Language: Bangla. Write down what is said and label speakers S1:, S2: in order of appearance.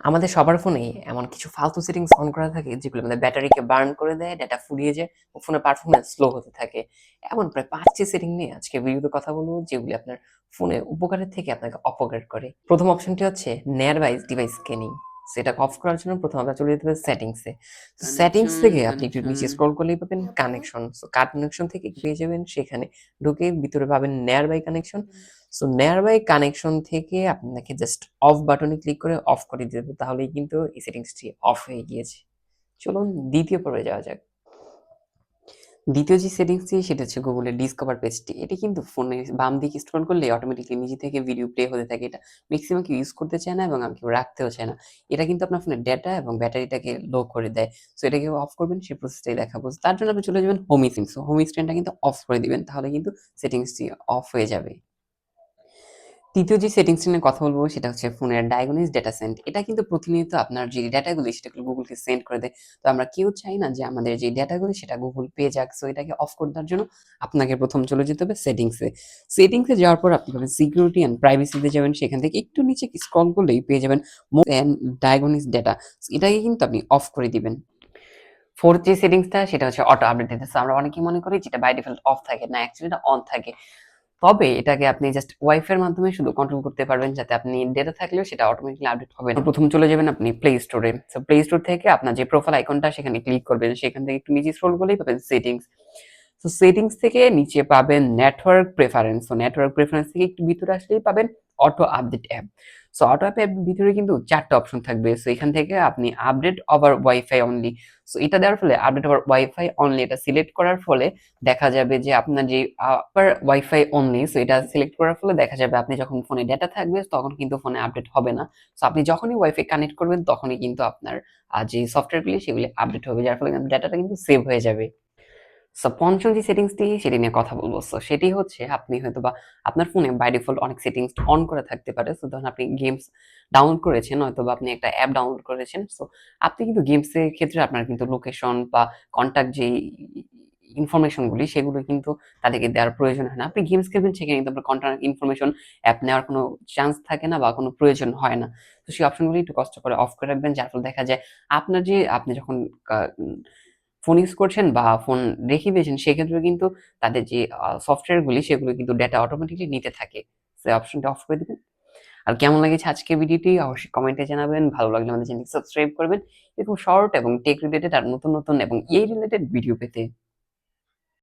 S1: আমাদের সবার ফোনেই এমন কিছু ফালতু সেটিংস অন করা থাকে যেগুলো আমাদের ব্যাটারিকে বার্ন করে দেয়, ডেটা ফুরিয়ে যায় ও ফোনের পারফরম্যান্স স্লো হতে থাকে। এমন প্রায় ৫টি সেটিং নিয়ে আজকে ভিডিওতে কথা বলবো যেগুলি আপনার ফোনের উপকারের থেকে আপনাকে অপকার করে। প্রথম অপশনটি হচ্ছে নিয়ারবাই ডিভাইস স্ক্যানিং। সেটাকে অফ করার জন্য প্রথমে আমরা চলে যেতে হবে সেটিংসে। সেটিংস থেকে আপনি একটু নিচে স্ক্রল করলেই পাবেন কানেকশন। সো কানেকশন থেকে পেয়ে যাবেন, সেখানে ঢুকে ভিতরে পাবেন nearby connection. So nearby connection থেকে আপনাকে জাস্ট অফ বাটনে ক্লিক করে অফ করে দিতে হবে, তাহলেই কিন্তু এই সেটিংসটি অফ হয়ে গিয়েছে। চলুন দ্বিতীয় পর্বে যাওয়া যাক। দ্বিতীয় যে সেটিংসটি সেটা হচ্ছে গুগলের ডিসকভার পেজটি। এটি কিন্তু ফোনে বাম দিকে স্ক্রল করলে অটোমেটিক্যালি নিজে থেকে ভিডিও প্লে হতে থাকে। এটা ম্যাক্সিমাম কেউ ইউজ করতে চায় না এবং কেউ রাখতেও চায় না। এটা কিন্তু আপনার ফোনের ডেটা এবং ব্যাটারিটাকে লো করে দেয়। সো এটাকে অফ করবেন, সেই প্রসেসটাই দেখাবো। তার জন্য আপনি চলে যাবেন হোম স্ক্রিন। সো হোম স্ক্রিনটা কিন্তু অফ করে দিবেন, তাহলে কিন্তু সেটিংসটি অফ হয়ে যাবে। তৃতীয় যে সেটিংসটি নিয়ে কথা বলবো সেটা হচ্ছে ফোনের ডায়াগনিস ডেটা সেন্ড। এটা কিন্তু প্রতিনিয়ত আপনার যে ডেটাগুলি সেটাগুলো গুগলকে সেন্ড করে দেয়। তো আমরা কেউ চাই না যে আমাদের যে ডেটাগুলি সেটা গুগল পেয়ে যাক। সো এটাকে অফ করে দেওয়ার জন্য আপনাকে প্রথম চলে যেতে হবে সেটিংসে। সেটিংসে যাওয়ার পর আপনি পাবেন সিকিউরিটি অ্যান্ড প্রাইভেসিতে যাবেন। সেখান থেকে একটু নিচে স্ক্রল করলেই পেয়ে যাবেন মোর অ্যান্ড ডায়াগনিস ডেটা। এটাকে কিন্তু আপনি অফ করে দিবেন। ফোর্থ যে সেটিংসটা সেটা হচ্ছে অটো আপডেট দিতে। সো আমরা অনেকেই মনে করি যেটা বাই ডিফল্ট অফ থাকে। না, অ্যাকচুয়ালি এটা অন থাকে। তবে এটাকে আপনি জাস্ট ওয়াইফাই এর মাধ্যমে শুধু কন্ট্রোল করতে পারবেন, যাতে আপনি ডেটা থাকলেও সেটা অটোমেটিক্যালি আপডেট হবে না। প্রথম চলে যাবেন আপনি প্লে স্টোরে। সো প্লে স্টোর থেকে আপনার যে প্রোফাইল আইকনটা সেখানে ক্লিক করবেন। সেখান থেকে একটু নিচে স্ক্রল করলেই পাবেন সেটিংস। সো সেটিংস থেকে নিচে পাবেন network preference. So network preference থেকে একটু ভিতরে আসলেই পাবেন auto update app. So auto অ্যাপের ভিতরে কিন্তু ৪ টা অপশন থাকবে। সো এখান থেকে আপনি update over wifi only. So এটা দেওয়ার ফলে আপডেট ওভার ওয়াইফাই অনলি এটা সিলেক্ট করার ফলে দেখা যাবে যে আপনার যে আপার ওয়াইফাই অনলি, সো এটা সিলেক্ট করার ফলে দেখা যাবে আপনি যখন ফোনে ডেটা থাকবে তখন কিন্তু ফোনে আপডেট হবে না। সো আপনি যখনই ওয়াইফাই কানেক্ট করবেন তখনই কিন্তু আপনার যে সফটওয়্যারগুলি সেগুলি আপডেট হবে, যার ফলে ডেটাটা কিন্তু সেভ হয়ে যাবে। সো পঞ্চম যে সেটিংসটি সেটি নিয়ে কথা বলবো। সো সেটি হচ্ছে আপনি হয়তোবা আপনার ফোনে বাই ডিফল্ট অনেক সেটিংস অন করা থাকতে পারে। সো ধরুন আপনি গেমস ডাউনলোড করেছেন, হয়তোবা আপনি একটা অ্যাপ ডাউনলোড করেছেন। সো আপনি কিন্তু গেমস এর ক্ষেত্রে আপনার কিন্তু লোকেশন বা কনট্যাক্ট যেই ইনফরমেশন গুলি সেগুলো কিন্তু তাদেরকে দেওয়ার প্রয়োজন হয় না। আপনি গেমস খেলবেন, সেখানে কিন্তু আপনার কনট্যাক্ট ইনফরমেশন অ্যাপ নেওয়ার কোনো চান্স থাকে না বা কোনো প্রয়োজন হয় না। তো সেই অপশনগুলি একটু কষ্ট করে অফ করে রাখবেন, যার ফলে দেখা যায় আপনার যে আপনি যখন ফোন ইউজ করছেন বা ফোন রেখে দিয়েছেন, সেক্ষেত্রে কিন্তু তাদের যে সফটওয়্যার গুলি সেগুলো কিন্তু ডেটা অটোমেটিক্যালি নিতে থাকে। সেই অপশনটা অফ করে দিবেন। আর কেমন লেগেছে আজকের ভিডিওটি অবশ্যই কমেন্টে জানাবেন। ভালো লাগলে আমাদের চ্যানেলটি সাবস্ক্রাইব করবেন। এরকম শর্ট এবং টেক রিলেটেড আর নতুন এবং এই রিলেটেড ভিডিও পেতে।